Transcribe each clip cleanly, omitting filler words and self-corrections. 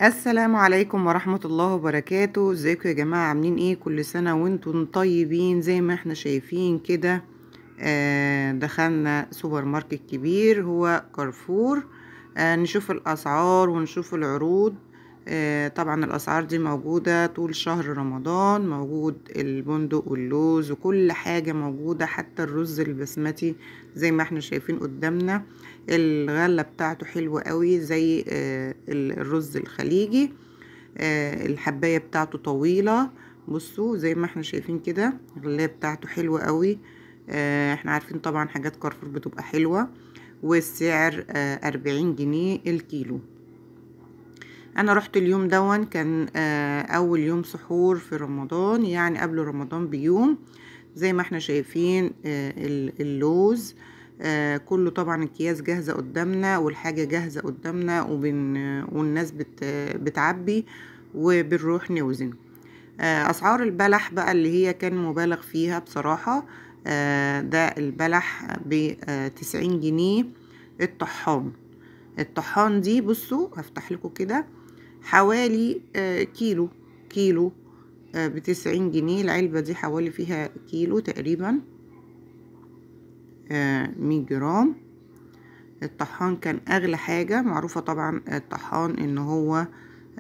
السلام عليكم ورحمة الله وبركاته. ازيكم يا جماعة؟ عاملين ايه؟ كل سنة وانتم طيبين. زي ما احنا شايفين كده دخلنا سوبر ماركت كبير هو كارفور. نشوف الأسعار ونشوف العروض. طبعا الأسعار دي موجودة طول شهر رمضان، موجود البندق واللوز وكل حاجة موجودة، حتى الرز البسمتي زي ما احنا شايفين قدامنا. الغلة بتاعته حلوة قوي زي الرز الخليجي. الحباية بتاعته طويلة، بصوا زي ما احنا شايفين كده. الغلاية بتاعته حلوة قوي. احنا عارفين طبعا حاجات كارفور بتبقى حلوة. والسعر 40 جنيه الكيلو. انا رحت اليوم دون، كان اول يوم سحور في رمضان، يعني قبل رمضان بيوم. زي ما احنا شايفين اللوز كله طبعا الأكياس جاهزة قدامنا والحاجة جاهزة قدامنا، والناس بتعبي وبنروح نوزن. أسعار البلح بقى اللي هي كان مبالغ فيها بصراحة. ده البلح ب90 جنيه. الطحان دي بصوا هفتح لكم كده، حوالي كيلو ب90 جنيه. العلبة دي حوالي فيها كيلو تقريبا، 100 جرام. الطحان كان اغلى حاجة معروفة طبعا، الطحان ان هو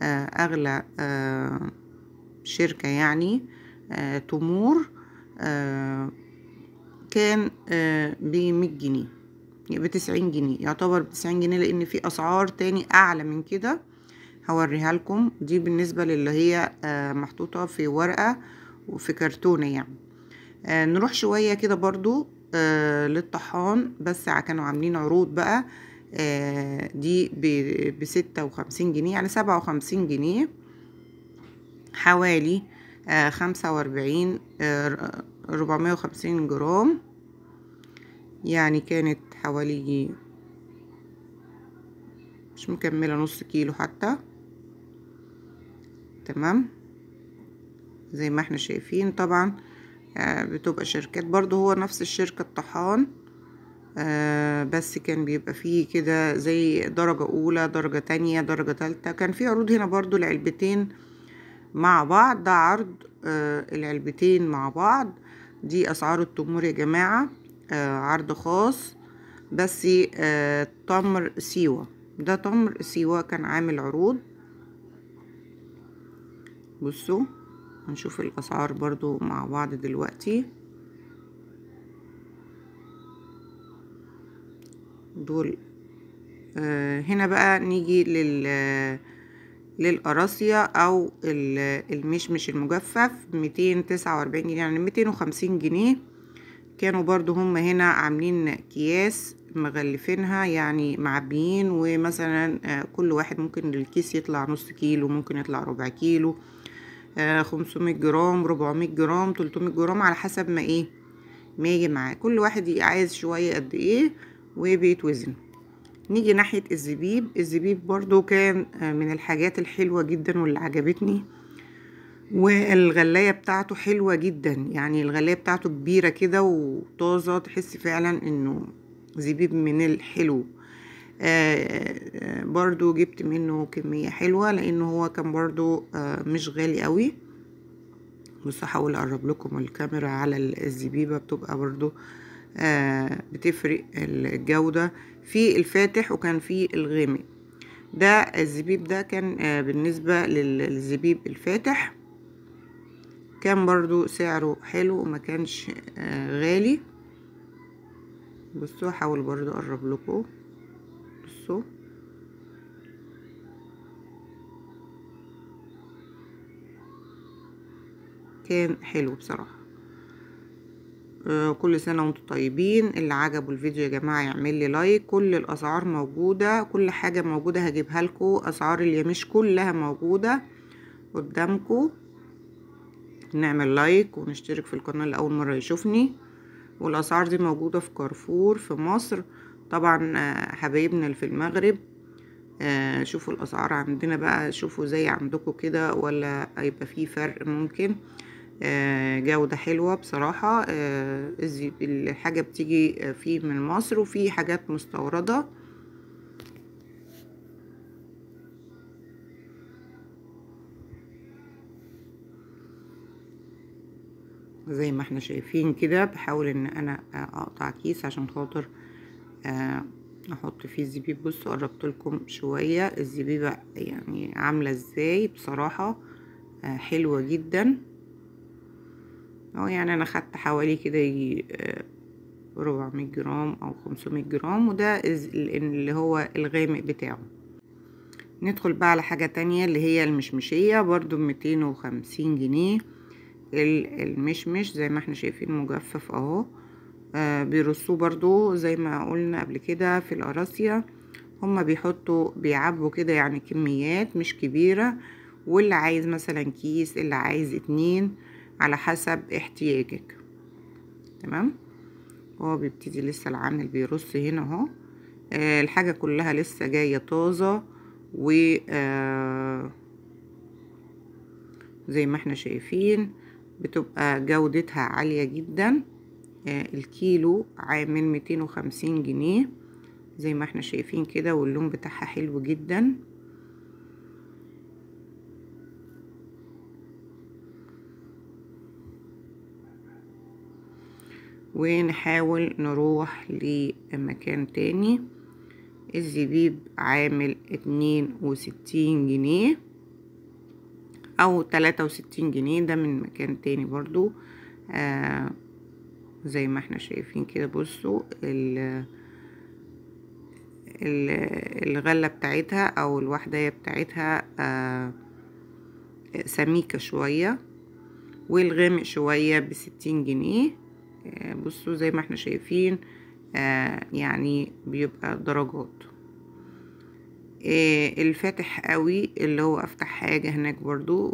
اغلى شركة يعني. تمور كان ب100 جنيه، ب90 جنيه، يعتبر ب90 جنيه، لان في اسعار تاني اعلى من كده هوريها لكم. دي بالنسبة للي هي محطوطة في ورقة وفي كرتونة يعني. نروح شوية كده برضو للطحان، بس كانوا عاملين عروض بقى. دي ب56 جنيه، يعني 57 جنيه، حوالي 45 450 جرام، يعني كانت حوالي مش مكملة نص كيلو حتى. تمام، زي ما احنا شايفين طبعا بتبقى شركات برضو، هو نفس الشركة الطحان. بس كان بيبقى فيه كده زي درجة أولى، درجة تانية، درجة تالتة. كان فيه عروض هنا برضو العلبتين مع بعض، ده عرض العلبتين مع بعض. دي أسعار التمور يا جماعة، عرض خاص. بس تمر سيوة، ده تمر سيوة كان عامل عروض. بصوا هنشوف الأسعار برضو مع بعض دلوقتي. دول هنا بقى نيجي للقراصية او المشمش المجفف، 249 جنيه، يعني 250 جنيه. كانوا برضو هم هنا عاملين اكياس مغلفينها، يعني معبيين، ومثلا كل واحد ممكن الكيس يطلع نص كيلو، ممكن يطلع ربع كيلو، 500 جرام، 400 جرام، 300 جرام، على حسب ما يجي معاه. كل واحد عايز شوية قد ايه وبيتوزن. نيجي ناحية الزبيب برضو كان من الحاجات الحلوة جدا واللي عجبتني. والغلاية بتاعته حلوة جدا، يعني الغلاية بتاعته كبيرة كده وطازة، تحس فعلا انه زبيب من الحلو. برضو جبت منه كمية حلوة، لانه هو كان برضو مش غالي قوي. بص هحاول اقرب لكم الكاميرا على الزبيبة، بتبقى برضو بتفرق الجودة في الفاتح وكان في الغامق. ده الزبيب ده كان بالنسبة للزبيب الفاتح كان برضو سعره حلو وما كانش غالي. بصوا احاول برضو اقرب لكم، بصوا كان حلو بصراحة. كل سنة وانتم طيبين. اللي عجبوا الفيديو يا جماعة يعمل لي لايك. كل الاسعار موجودة، كل حاجة موجودة هجيبها لكم. اسعار اليميش كلها موجودة قدامكم. نعمل لايك ونشترك في القناة لأول مرة يشوفني. والاسعار دي موجودة في كارفور في مصر طبعا. حبايبنا اللي في المغرب، شوفوا الاسعار عندنا بقى، شوفوا زي عندكم كده ولا هيبقى فيه فرق. ممكن جودة حلوة بصراحة. الحاجة بتيجي فيه من مصر، وفي حاجات مستوردة. زي ما احنا شايفين كده. بحاول ان انا اقطع كيس عشان خاطر احط فيه الزبيب. بصوا قربت لكم شويه الزبيبه يعني عامله ازاي بصراحه، حلوه جدا اهو. يعني انا خدت حوالي كده 400 جرام او 500 جرام، وده اللي هو الغامق بتاعه. ندخل بقى على حاجه تانية اللي هي المشمشيه، برضو 250 جنيه. المشمش زي ما احنا شايفين مجفف اهو. بيرصوه برضو زي ما قلنا قبل كده في القراصية. هما بيعبوا كده يعني كميات مش كبيرة، واللي عايز مثلا كيس، اللي عايز 2 على حسب احتياجك. تمام. هو بيبتدي لسه العامل بيرص هنا اهو. الحاجة كلها لسه جاية طازة، و زي ما احنا شايفين بتبقى جودتها عالية جدا. الكيلو عامل 250 جنيه زي ما احنا شايفين كده، واللون بتاعها حلو جدا. ونحاول نروح لمكان تاني. الزبيب عامل 62 جنيه او 63 جنيه، ده من مكان تاني برضو. زي ما احنا شايفين كده. بصوا الغلة بتاعتها او الوحدة بتاعتها سميكة شوية، والغامق شوية ب60 جنيه. بصوا زي ما احنا شايفين يعني بيبقى درجات. الفاتح قوي اللي هو افتح حاجة هناك برضو،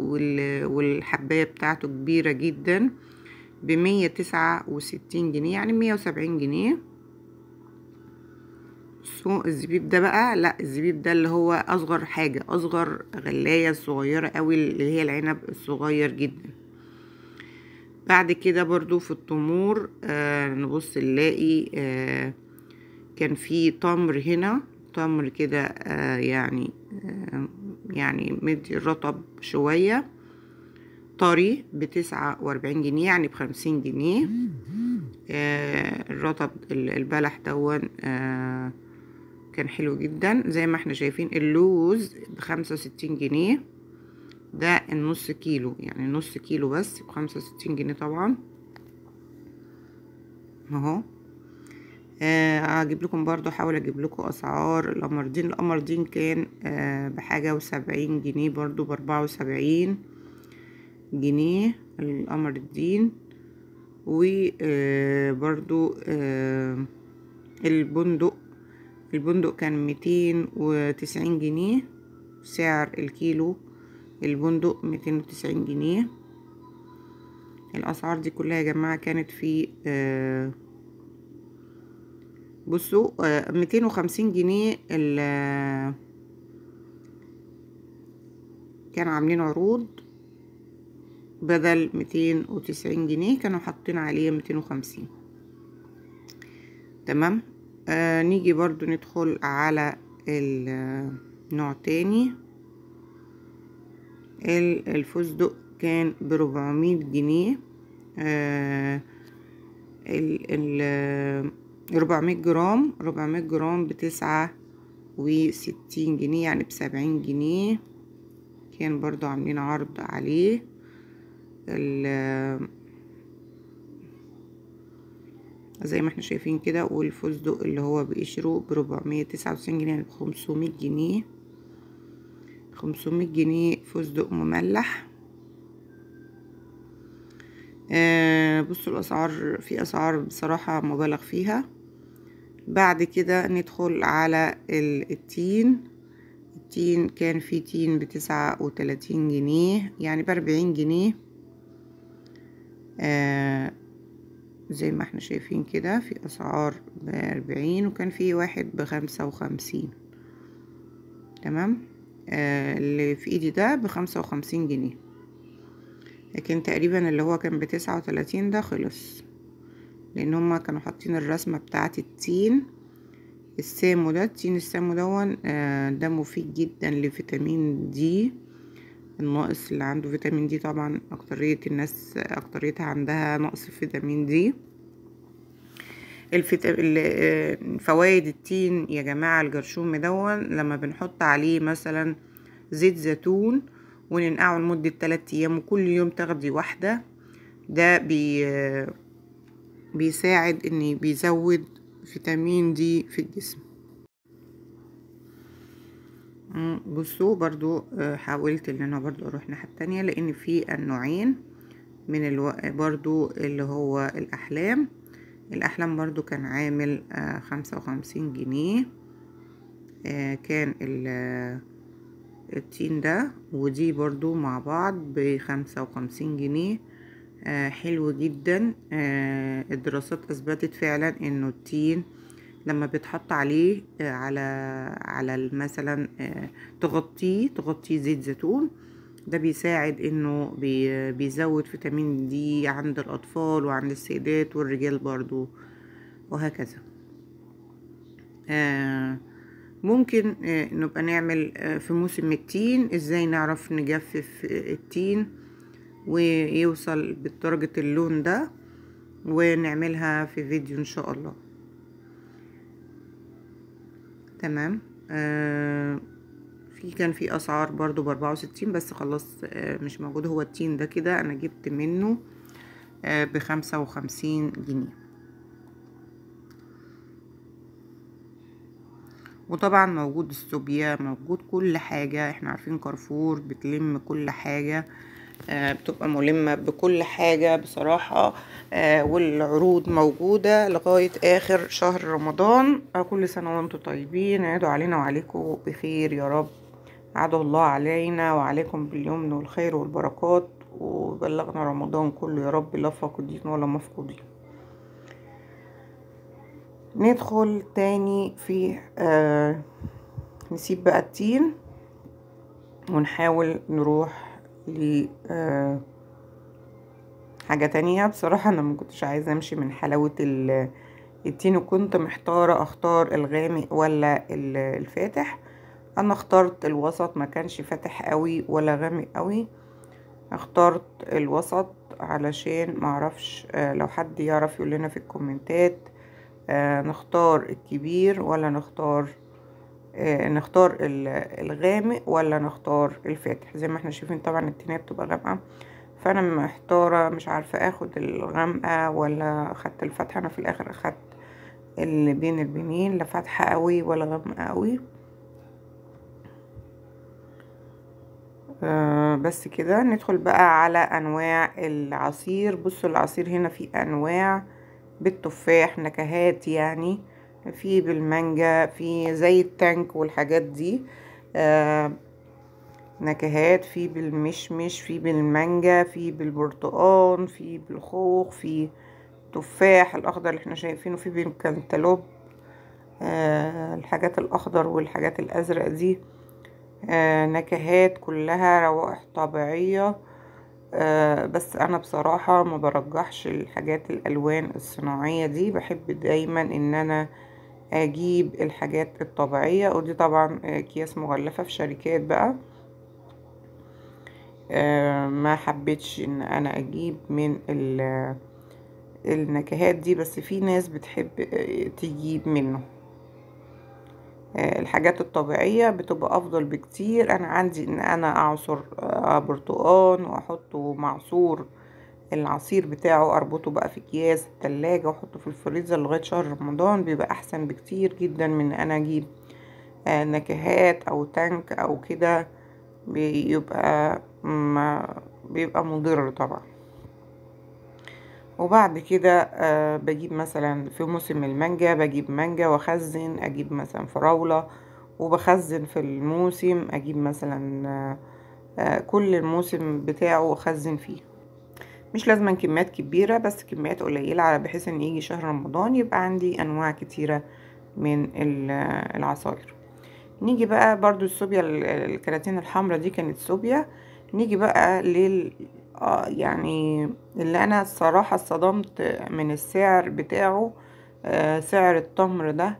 والحباية بتاعته كبيرة جدا ب169 جنيه، يعني 170 جنيه. الزبيب ده بقى، لا الزبيب ده اللي هو اصغر حاجة، اصغر غلاية صغيرة قوي، اللي هي العنب الصغير جدا. بعد كده برضو في التمور نبص نلاقي كان في تمر هنا، تمر كده يعني مدي الرطب شوية، طري ب49 جنيه، يعني ب50 جنيه. الرطب البلح دون كان حلو جدا. زي ما احنا شايفين اللوز ب65 جنيه، ده النص كيلو، يعني نص كيلو بس ب65 جنيه طبعا اهو. اجيب لكم برضو، احاول اجيب لكم اسعار القمردين. القمردين كان بحاجة و70 جنيه، برضو ب74 جنيه القمردين. وبرضو البندق كان 290 جنيه سعر الكيلو. البندق 290 جنيه. الاسعار دي كلها يا جماعة كانت في بصوا 250 جنيه كانوا عاملين عروض، بدل 290 جنيه كانوا حاطين عليه 250. تمام. نيجي برضو ندخل على النوع تاني. الفستق كان ب400 جنيه. 400 جرام، 400 جرام ب69 جنيه، يعني ب70 جنيه. كان برضو عاملين عرض عليه. زي ما احنا شايفين كده. والفستق اللي هو بقشره ب499 جنيه، يعني ب500 جنيه. 500 جنيه فستق مملح. بصوا الاسعار، في اسعار بصراحة مبالغ فيها. بعد كده ندخل على التين. التين كان في تين ب39 جنيه، يعني ب40 جنيه. زي ما احنا شايفين كده، في اسعار ب40، وكان في واحد ب55. تمام. اللي في ايدي ده ب55 جنيه، لكن تقريبا اللي هو كان ب39 ده خلص، لان هما كانوا حاطين الرسمة بتاعة التين السامو. ده التين السامو دون ده مفيد جدا لفيتامين دي. الناقص اللي عنده فيتامين دي. طبعا اكترية الناس اكتريتها عندها نقص في فيتامين دي. فوائد التين يا جماعة، الجرشوم دون لما بنحط عليه مثلا زيت زيتون وننقعه لمدة 3 ايام وكل يوم تاخدي واحدة، ده بيساعد ان بيزود فيتامين دي في الجسم. بصوا برضو حاولت ان انا برضو اروح الناحية التانية، لان في النوعين من برضو اللي هو الأحلام برضو كان عامل 55 جنيه. كان التين ده ودي برضو مع بعض ب55 جنيه. حلو جدا. الدراسات أثبتت فعلا إنه التين لما بيتحط عليه على مثلا تغطيه زيت زيتون، ده بيساعد انه بيزود فيتامين دي عند الاطفال وعند السيدات والرجال برضو وهكذا. ممكن نبقى نعمل في موسم التين ازاي نعرف نجفف التين ويوصل بدرجة اللون ده، ونعملها في فيديو ان شاء الله. تمام. كان في اسعار برضو ب64 بس خلاص مش موجود. هو التين ده كده انا جبت منه ب55 جنيه. وطبعا موجود السوبيا، موجود كل حاجة. احنا عارفين كارفور بتلم كل حاجة، بتبقى ملمة بكل حاجة بصراحة. والعروض موجودة لغاية آخر شهر رمضان. كل سنة وانتم طيبين، عيدوا علينا وعليكم بخير يا رب. عاد الله علينا وعليكم باليمن والخير والبركات، وبلغنا رمضان كله يا رب، لا فاقدين ولا مفقودين. ندخل تاني في نسيب بقى التين ونحاول نروح ل حاجة تانية. بصراحة انا مكنتش عايزة امشي من حلاوة التين، وكنت محتارة اختار الغامق ولا الفاتح. انا اخترت الوسط، ما كانش فاتح قوي ولا غامق قوي. اخترت الوسط علشان معرفش لو حد يعرف يقول لنا في الكومنتات نختار الكبير ولا نختار الغامق ولا نختار الفاتح. زي ما احنا شايفين طبعا التينية بتبقى غامقة، فانا محتارة مش عارفة اخد الغامقة ولا اخدت الفاتحة. انا في الاخر اخدت اللي بين البنين، لا فاتحة قوي ولا غامقة قوي. بس كده. ندخل بقى على انواع العصير. بصوا العصير هنا في انواع بالتفاح، نكهات يعني، في بالمانجا، في زي التانك والحاجات دي نكهات، في بالمشمش، في بالمانجا، في بالبرتقال، في بالخوخ، في تفاح الاخضر اللي احنا شايفينه، في بالكنتالوب. الحاجات الاخضر والحاجات الازرق دي نكهات كلها روائح طبيعية. بس انا بصراحة ما برجحش الحاجات الالوان الصناعية دي، بحب دايما ان انا اجيب الحاجات الطبيعية. ودي طبعا اكياس مغلفة في شركات بقى. ما حبيتش ان انا اجيب من النكهات دي، بس في ناس بتحب تجيب منه. الحاجات الطبيعية بتبقى افضل بكتير. انا عندي ان انا اعصر برتقان واحطه معصور العصير بتاعه، اربطه بقى في اكياس التلاجة واحطه في الفريزر لغاية شهر رمضان، بيبقى احسن بكتير جدا من ان انا اجيب نكهات او تانك او كده. بيبقى مضر طبعا. وبعد كده بجيب مثلا في موسم المانجا بجيب مانجا واخزن، اجيب مثلا فراولة وبخزن في الموسم، اجيب مثلا كل الموسم بتاعه واخزن فيه. مش لازم كميات كبيرة، بس كميات قليلة على بحيث ان يجي شهر رمضان يبقى عندي انواع كتيرة من العصاير. نيجي بقى برضو الصوبيا، الكراتين الحمراء دي كانت صوبيا. نيجي بقى يعني اللي انا الصراحة اتصدمت من السعر بتاعه. سعر التمر ده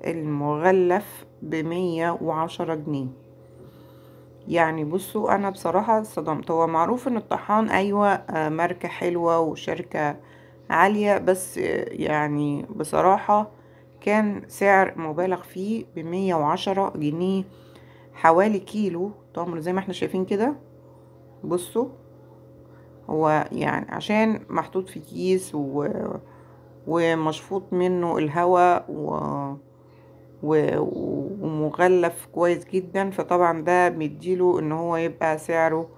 المغلف ب110 جنيه. يعني بصوا انا بصراحة اتصدمت. هو معروف ان الطحان ايوه ماركة حلوة وشركة عالية، بس يعني بصراحة كان سعر مبالغ فيه ب110 جنيه، حوالي كيلو تمر زي ما احنا شايفين كده. بصوا هو يعني عشان محطوط في كيس ومشفوط منه الهواء و... ومغلف كويس جدا، فطبعا ده بيديله ان هو يبقى سعره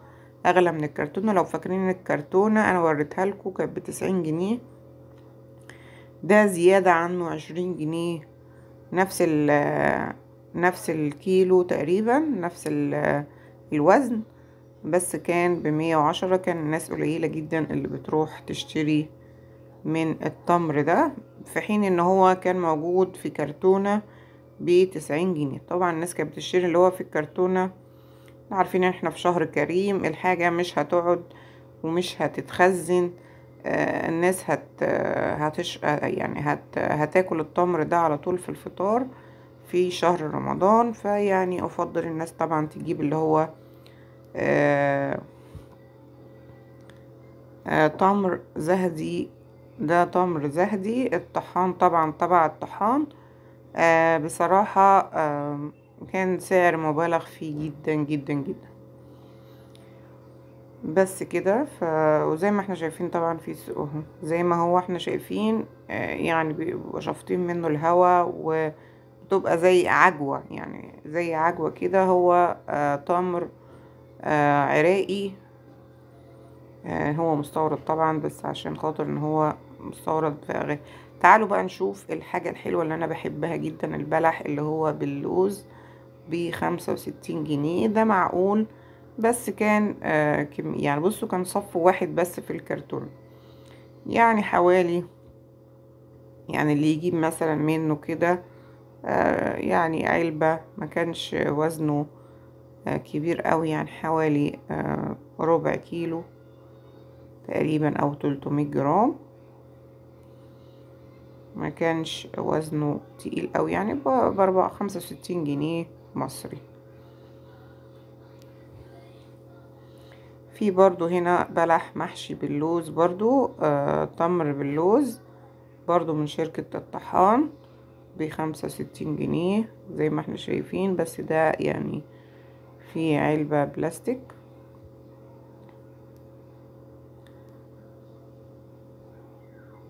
اغلى من الكرتونة. لو فاكرين الكرتونة انا وريتها لكم كانت ب90 جنيه، ده زيادة عنه 20 جنيه. نفس نفس الكيلو تقريبا، نفس الوزن، بس كان ب110. كان الناس قليلة جدا اللي بتروح تشتري من التمر ده، في حين ان هو كان موجود في كرتونة ب90 جنيه. طبعا الناس كانت بتشتري اللي هو في الكرتونة، عارفين ان احنا في شهر كريم، الحاجة مش هتقعد ومش هتتخزن. الناس يعني هتاكل التمر ده على طول في الفطار في شهر رمضان. فيعني افضل الناس طبعا تجيب اللي هو آه، تمر زهدي. ده تمر زهدي الطحان، طبعا تبع الطحان. بصراحة كان سعر مبالغ فيه جدا جدا جدا. بس كده. وزي ما احنا شايفين طبعا في سوق اهو، زي ما هو احنا شايفين يعني بيبقوا شافطين منه الهواء، وبتبقى زي عجوة، يعني زي عجوة كده. هو تمر عراقي. هو مستورد طبعا، بس عشان خاطر ان هو مستورد تعالوا بقى نشوف الحاجة الحلوة اللي انا بحبها جدا، البلح اللي هو باللوز ب65 جنيه. ده معقول، بس كان يعني بصوا كان صف واحد بس في الكرتون، يعني حوالي، يعني اللي يجيب مثلا منه كده يعني علبة، ما كانش وزنه كبير قوي، يعني حوالي ربع كيلو تقريبا او 300 جرام. ما كانش وزنه تقيل قوي، يعني ب65 جنيه مصري. في برضو هنا بلح محشي باللوز، برضو تمر باللوز، برضو من شركة الطحان ب65 جنيه زي ما احنا شايفين، بس ده يعني في علبة بلاستيك.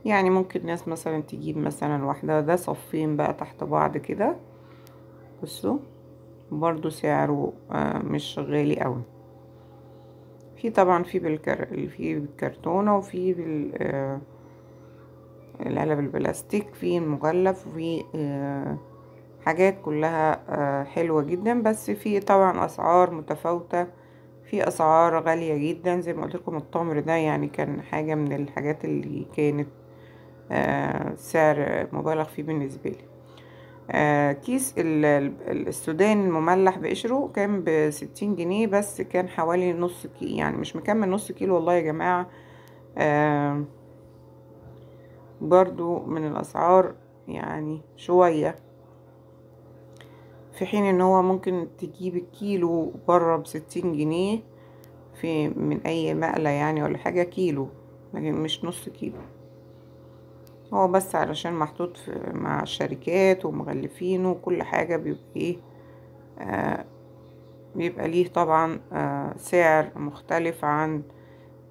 يعني ممكن ناس مثلا تجيب مثلا واحدة، ده صفين بقى تحت بعض كده. بصوا برضو سعره مش غالي قوي. في طبعا في بالكرتونة، وفي العلب البلاستيك، في المغلف، وفي حاجات كلها حلوة جدا. بس في طبعا اسعار متفاوتة، في اسعار غالية جدا. زي ما قلت لكم التمر ده يعني كان حاجة من الحاجات اللي كانت سعر مبالغ فيه بالنسبة لي. كيس السوداني المملح بقشره كان ب60 جنيه، بس كان حوالي نص كيلو، يعني مش مكمل نص كيلو والله يا جماعة. برضو من الأسعار يعني شوية، في حين ان هو ممكن تجيب الكيلو بره ب60 جنيه في من اي مقلة يعني، ولا حاجة كيلو، لكن مش نص كيلو. هو بس علشان محطوط مع الشركات ومغلفينه وكل حاجة بيبقى ايه بيبقى ليه طبعا سعر مختلف عن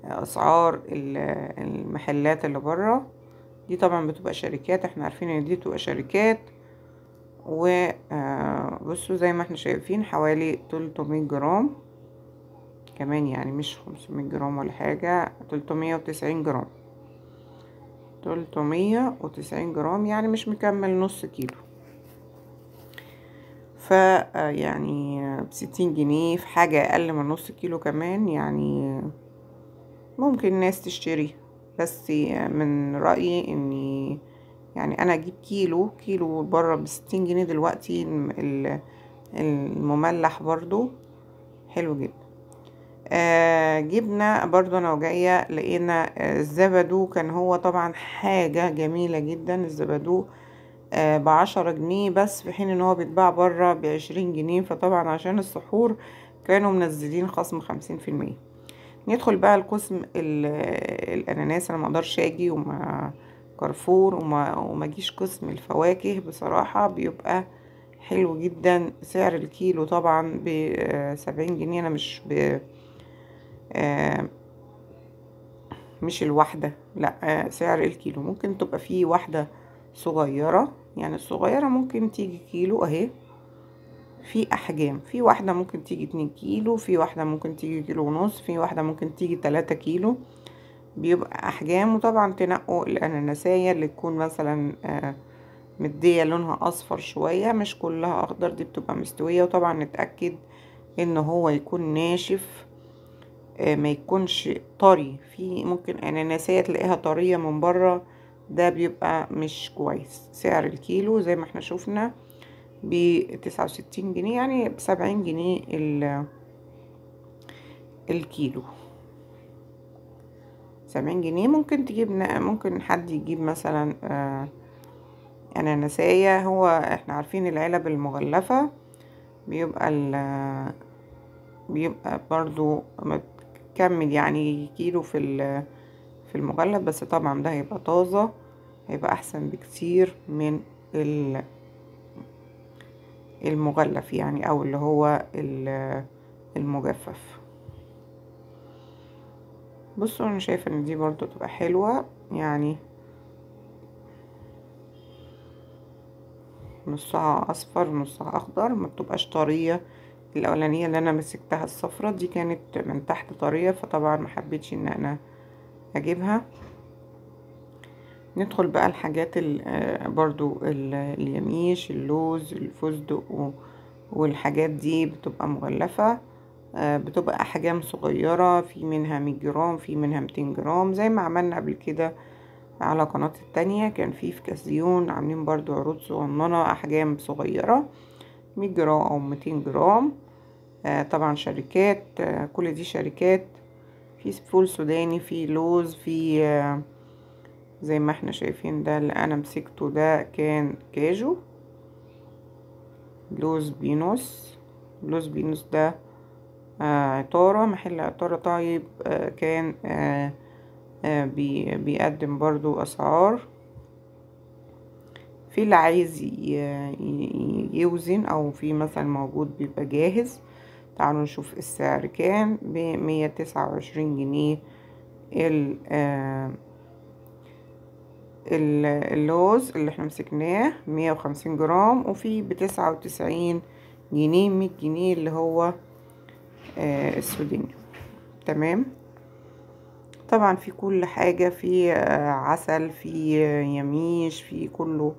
اسعار المحلات اللي بره. دي طبعا بتبقى شركات، احنا عارفين ان دي بتبقى شركات. وبصوا زي ما احنا شايفين حوالي 300 جرام كمان، يعني مش 500 جرام ولا حاجة، 390 جرام. 390 جرام يعني مش مكمل نص كيلو. يعني ب60 جنيه في حاجة أقل من نص كيلو كمان، يعني ممكن الناس تشتري. بس من رأيي اني يعني انا اجيب كيلو بره ب60 جنيه دلوقتي. المملح برضو حلو جدا. جبنا برضو انا وجاية لقينا الزبدو، كان هو طبعا حاجة جميلة جدا. الزبدو ب10 جنيه بس، في حين ان هو بيتباع بره ب20 جنيه. فطبعا عشان السحور كانوا منزلين خصم 50%. ندخل بقى لقسم الاناناس. انا مقدرش اجي وما كارفور وما اجيش قسم الفواكه. بصراحة بيبقى حلو جدا. سعر الكيلو طبعا ب70 جنيه. انا مش الواحدة، لا، سعر الكيلو. ممكن تبقى فيه واحدة صغيرة، يعني الصغيرة ممكن تيجي كيلو اهي. في احجام، في واحدة ممكن تيجي 2 كيلو، في واحدة ممكن تيجي كيلو ونص، في واحدة ممكن تيجي 3 كيلو. بيبقى احجام. وطبعا تنقوا الاناناسية اللي تكون مثلا مدية لونها اصفر شوية، مش كلها اخضر، دي بتبقى مستوية. وطبعا نتأكد ان هو يكون ناشف، ما يكونش طري. في ممكن اناناسية تلاقيها طرية من بره، ده بيبقى مش كويس. سعر الكيلو زي ما احنا شفنا ب69 جنيه، يعني ب70 جنيه الكيلو. 70 جنيه. ممكن تجيب ممكن حد يجيب مثلا اناناسية. هو احنا عارفين العلب المغلفة بيبقى برضو مكمل، يعني كيلو في المغلف. بس طبعا ده هيبقى طازة، هيبقى احسن بكتير من المغلف، يعني او اللي هو المجفف. بصوا انا شايفة ان دي برضو تبقى حلوة، يعني نصها اصفر نصها اخضر، ما بتبقاش طرية. الاولانية اللي انا مسكتها الصفرة دي كانت من تحت طرية، فطبعا ما حبيتش ان انا اجيبها. ندخل بقى الحاجات برضو اليميش، اللوز، الفستق والحاجات دي بتبقى مغلفة. بتبقى احجام صغيرة، في منها 100 جرام، في منها 200 جرام، زي ما عملنا قبل كده على قناة التانية. كان في كازيون عاملين برضو عروض صغننة احجام صغيرة، 100 جرام او 200 جرام. طبعا شركات، كل دي شركات. في فول سوداني، في لوز، في زي ما احنا شايفين ده اللي انا مسكته ده كان كاجو. لوز بينوس. لوز بينوس ده عطارة، محل عطارة. طيب كان بيقدم برضو اسعار. في اللي عايز يوزن، او في مثلا موجود بيبقى جاهز. تعالوا نشوف السعر. كان ب129 جنيه اللوز اللي احنا مسكناه 150 جرام، وفي ب99 جنيه 100 جنيه اللي هو السوداني. تمام. طبعا في كل حاجة، في عسل، في يميش، في كله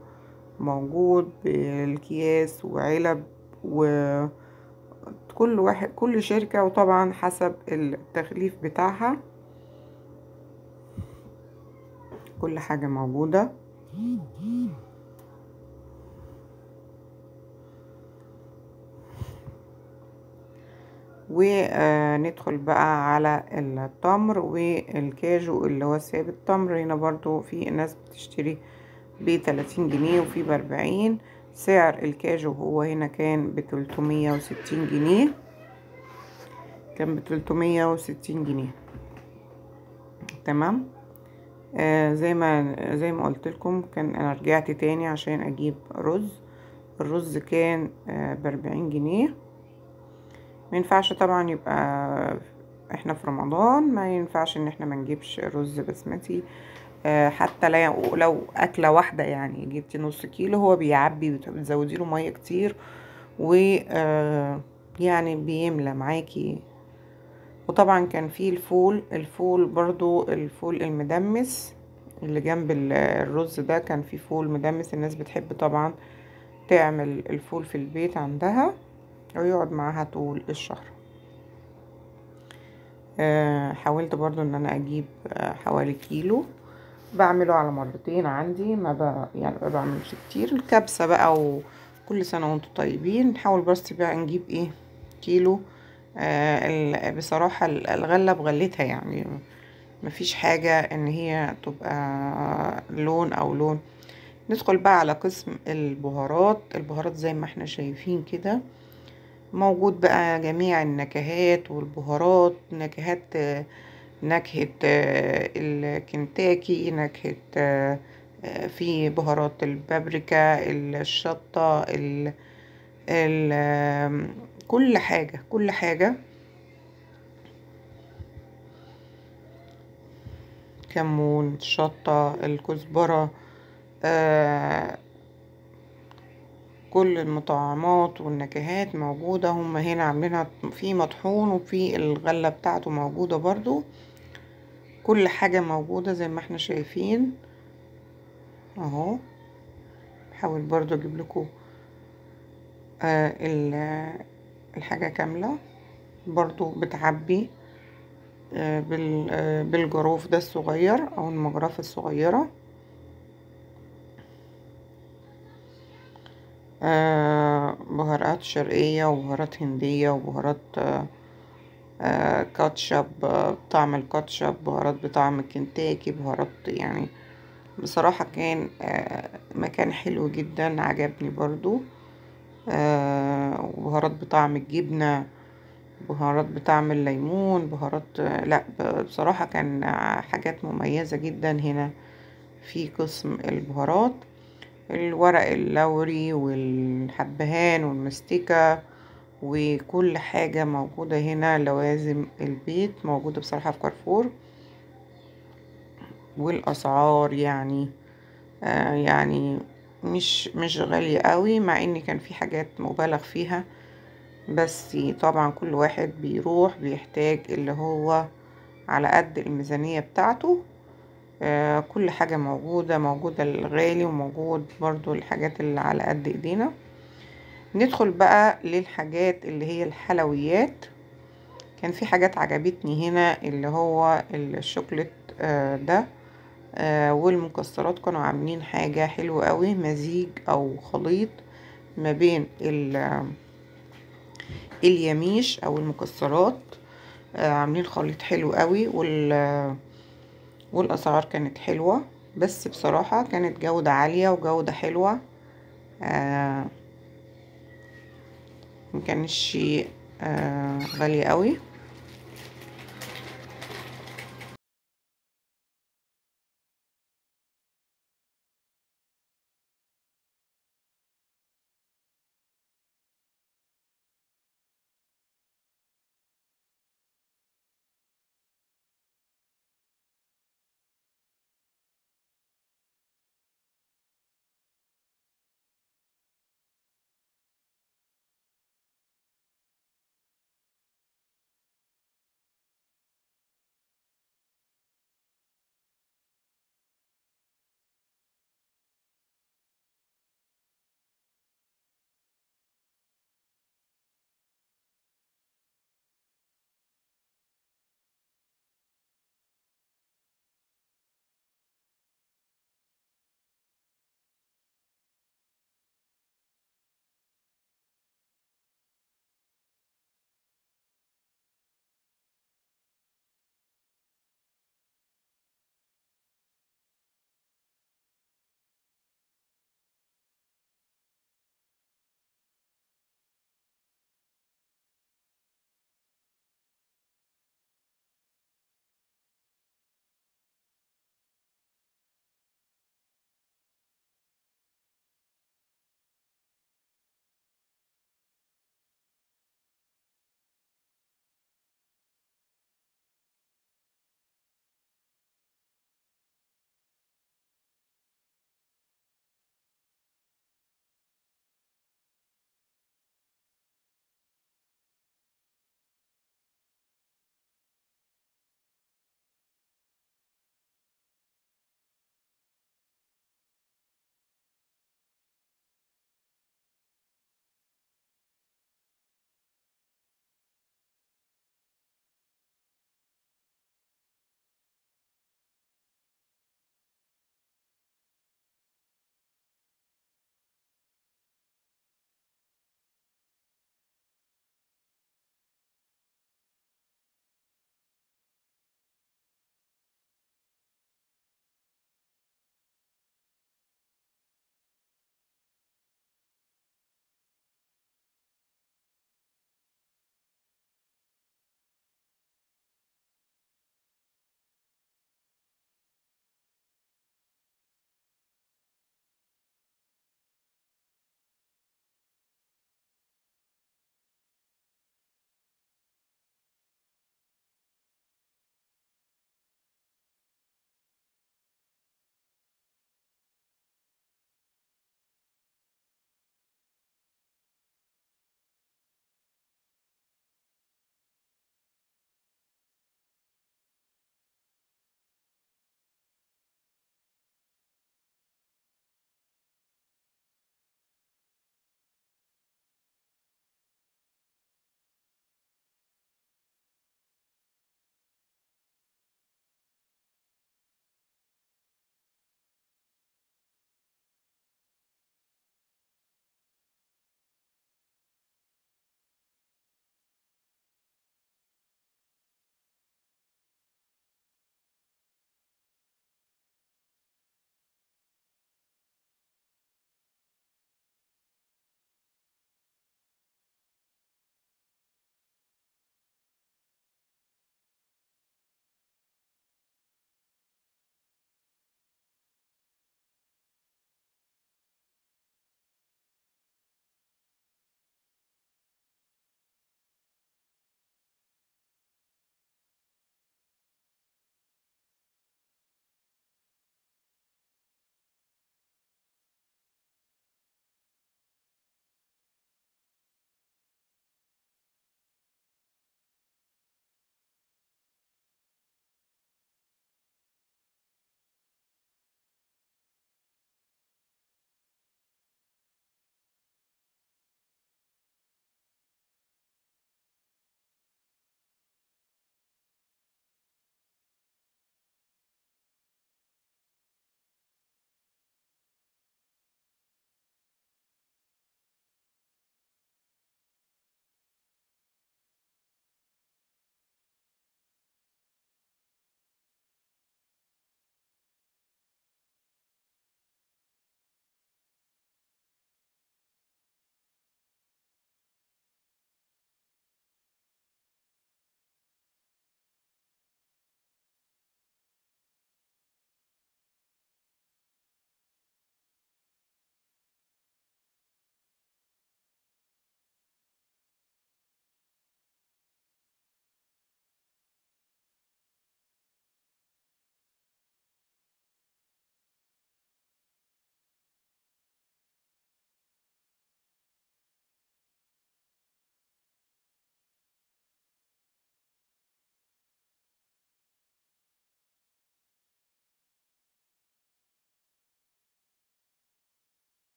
موجود بالكياس وعلب، وكل واحد كل شركة وطبعا حسب التغليف بتاعها. كل حاجة موجودة. وندخل بقى على التمر والكاجو اللي هو ثابت. التمر هنا برضو في ناس بتشتري ب30 جنيه وفي ب40. سعر الكاجو هو هنا كان ب360 جنيه، كان ب360 جنيه. تمام. زي ما قلت لكم، كان انا رجعت تاني عشان اجيب رز. الرز كان ب40 جنيه. ما ينفعش طبعا يبقى احنا في رمضان، ما ينفعش ان احنا ما نجيبش رز بسمتي. حتى لو اكله واحده، يعني جبتي نص كيلو هو بيعبي، بتزودي له ميه كتير، و يعني بيملى معاكي. وطبعا كان فيه الفول برضو، الفول المدمس اللي جنب الرز ده، كان فيه فول مدمس. الناس بتحب طبعا تعمل الفول في البيت عندها ويقعد معاها طول الشهر. حاولت برضو ان انا اجيب حوالي كيلو، بعمله على مرتين عندي، يعني ما بعملش كتير. الكبسة بقى، وكل سنة وانتم طيبين. نحاول بس بقى نجيب ايه كيلو. بصراحة الغلة بغلتها، يعني مفيش حاجة ان هي تبقى لون او لون. ندخل بقى على قسم البهارات. البهارات زي ما احنا شايفين كده، موجود بقى جميع النكهات والبهارات، نكهة الكنتاكي، نكهة في بهارات البابريكا، الشطة، ال كل حاجة كل حاجة، كمون، شطة، الكزبرة، كل المطعمات والنكهات موجودة. هم هنا عاملينها في مطحون وفي الغلة بتاعته موجودة برضو، كل حاجة موجودة زي ما احنا شايفين اهو. بحاول برضو اجيب لكم الحاجة كاملة. برضو بتعبي بالجروف ده الصغير او المجرفة الصغيرة. بهارات شرقية وبهارات هندية وبهارات كاتشب، بطعم الكاتشب، بهارات بطعم الكنتاكي، بهارات يعني بصراحة كان مكان حلو جدا، عجبني برضو. وبهارات بطعم الجبنة، بهارات بطعم الليمون، بهارات لا بصراحة كان حاجات مميزة جدا هنا في قسم البهارات. الورق اللوري والحبهان والمستكة وكل حاجة موجودة هنا. لوازم البيت موجودة بصراحة في كارفور. والأسعار يعني مش غالية قوي، مع ان كان في حاجات مبالغ فيها، بس طبعا كل واحد بيروح بيحتاج اللي هو على قد الميزانية بتاعته. كل حاجة موجودة الغالي، وموجود برضو الحاجات اللي على قد ايدينا. ندخل بقى للحاجات اللي هي الحلويات. كان في حاجات عجبتني هنا، اللي هو الشوكولات ده والمكسرات. كانوا عاملين حاجة حلوة قوي، مزيج او خليط ما بين اليميش او المكسرات. عاملين خليط حلو قوي، والاسعار كانت حلوة، بس بصراحة كانت جودة عالية وجودة حلوة. مكانش غالية قوي.